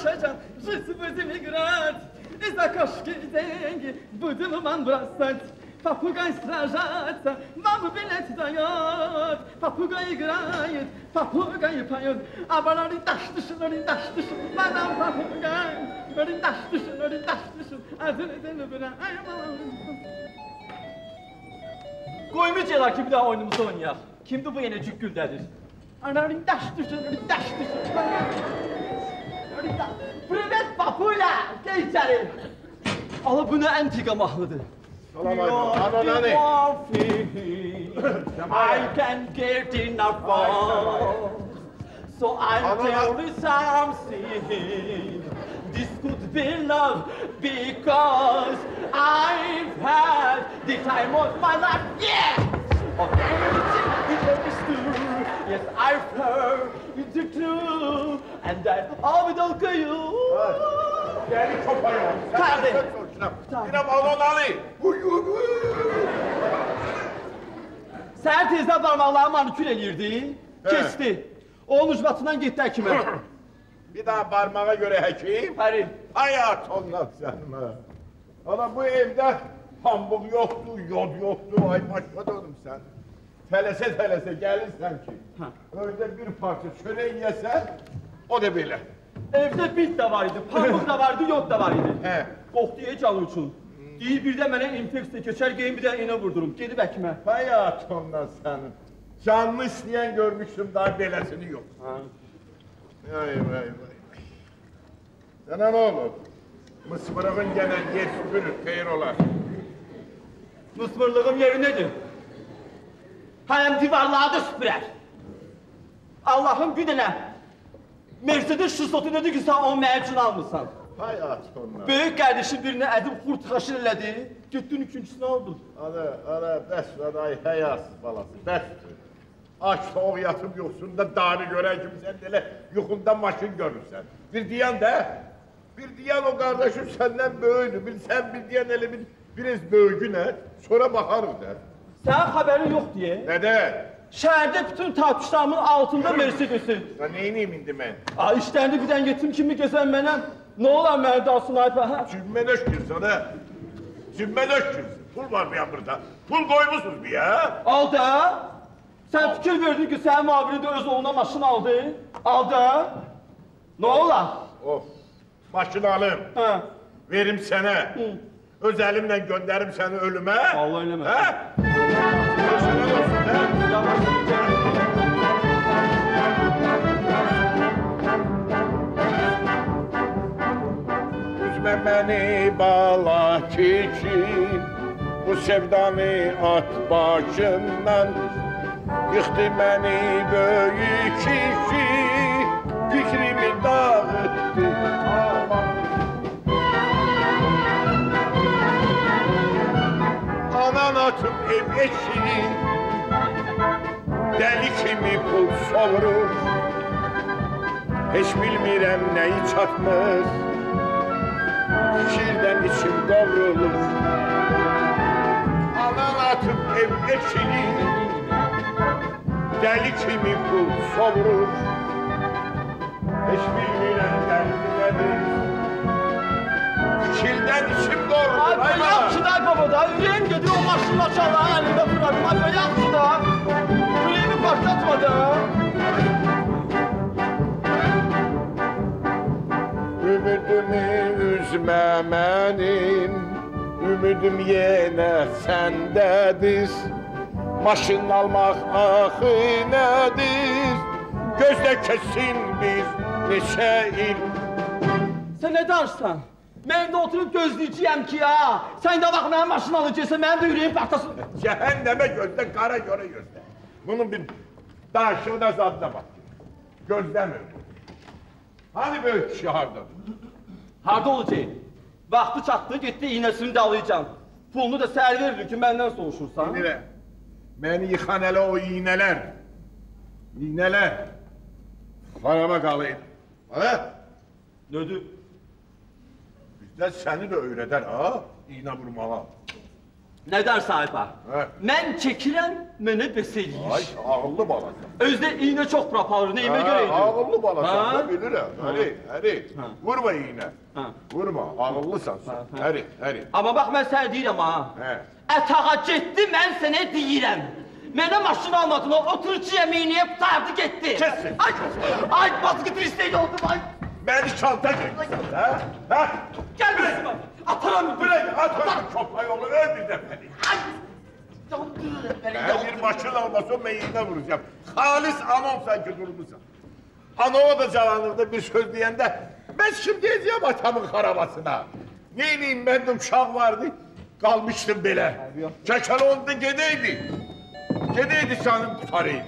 шажан, жизнь будем играть. Из окошки деньги будем вам бросать. Попугай сражается, вам билет дает. Попугай играет, попугай поет. А балари даш дышын, мадам попугай. Балари даш дышын, adını bırak. Koymayacaklar ki bir daha oyunumuzu oynayaq. Kimdir bu yine cükküldədir? Balari daş düşün. Privet papula, gel içeri. Allah bu ne entika mahlıdır. I can get enough fun, so I'll tell you something. This could be love because I've had the time of my life. Yeah, of everything is true. Yes, I've heard it's true, and I will go you. Gel kopayım. Tabii. Yine balon Ali. Sen tezdə barmaqlarını manikür eləyirdi, kesti. Onun ucbatından getdi həkimə. Bir daha parmağa göre hekim. Pəri. Hayat ondan senme. Ana bu evde pambuk yoktu, yod yoktu. Ay başka oğlum sen. Telese gelirsen ki. Öyle bir parça çöreği yesen, o da böyle. Evdə bit də var idi, pambuk da vardı, yod da var idi. He. Qoxduya canı üçün. Deyir bir də mənə infeksiya keçər, geyin bir də iğnə vurdurum. Gedib həkimə. Hayat ondan senin. Canlı isteyen görmüştüm, daha belesini yok. Vay. Sana ne olur? Mısmırığın gene yer süpürür, xeyir olar. Mısmırlığım yeri nedir? Həm divarlarda süpürər. Allah'ım bir dənə Mercedes şusotu dedi ki, sen o mərcun almırsan. Hayat ondan. Böyük kardeşim birine edip kurt xaşır elədi, getdin üçüncüsünü aldın. Ana, bəs ay həyasız balası, bəsdir. Aç soğuk yatıp yoksun da dağını gören gibi sen de yuxunda maşın görürsen. Bir diyen o kardeşim senden böyüdü, sen bir diyen hele biraz böyücüne, sonra bakarız der. Sen haberin yok diye. Neden? Şehirde bütün tartışlarımın altında Mercedes'i. Ya neyiniyim indi ben? İşlerinde birden getim kimi gezen mənim. Ne olan merdasın ayfa ha? Cümme döşkürsün ha. Cümme döşkürsün. Pul var mı ya burada? Pul koymuşsunuz bir ya. Al da. Sen fikir verdin ki senin muhabirin de öz oğluna maşın aldı. Al da. Ne ola? Of. Maşını alım. Ha. Verim sana. Öz elimle gönderim seni ölüme. Allah öyleme. Ha? Sana olsun ha? Üzme beni bala keçi, bu sevdanı at başından. Yıktı beni böyük kişi, fikrimi dağıttı tamam. Anan atıp ev eşiği, deli kimi pul savurur. Hiç bilmirəm neyi çatmır, fikirdən içim qavrulur. Anan atıp ev eşiği, deli kimi pul savurur. Hiç bilmirəm dərdi nədir, fikirdən içim qavrulur. Ay böyle yapsı da baba da. Yüreğim gedir o maşınla çalağın elinde fırladım. Ay böyle yapsı da. Yüreğimi patlatma da. Ümidimi üzme benim, ümidim yine sendedir. Maşın almak ahı nedir, gözde kesin bir neçə il. Sen ne danışsan? Ben de oturup gözleyeceğim ki ya. Sen de bak benim maşını alacaksan benim de yüreğim patlasın. Cehenneme gözde, kara göre gözde. Bunun bir daşığına zadına bak. Gözlemiyor. Hani böyle kişi harda? Harda olacak? Vakti çattı gitti iğnesini de alacağım. Pulunu da ser veririm ki benden soğuşursan. Nire? Beni yıkan hele o iğneler. İğneler. Parama kalayım. Ha? Nödü? Bizde seni de öğreder ha, iğne vurmağa. Neden sahiba? Hə. Mən çəkirəm, mənə bəs Ay, eləyir. ağıllı balasan. Özdə iğnə çox propalı, neyimə görə idi? Ağıllı balasan, Ha? da bilirəm. Həri, Ha. vurma iğnə. Ha. Vurma, ağıllısan sen. Həri. Amma bax, mən sənə deyirəm ha. Hə. Ətağa getdi, mən sənə deyirəm. Mənə maşın almadın, o oturucu yemeğini tutardı getdi. Kesin. Ay, baskı tristeydi oldum, ay. Beni çanta çekmişsin, ha? Ha? Gel buraya, atarım. Bırak, at köpek yolu, öldür de beni. Ay, yandırırım beni, Ben bir maşın almasın, ben iğne vuracağım. Halis anon sanki durmuşsan. Anona da calanırdı bir söz diyende, ben şimdi diyeceğim atamın karabasına. Neyleyim ben de uşak vardı, kalmıştım bile. Keçen onda gedeydi. Gedeydi canım kurtarıydı.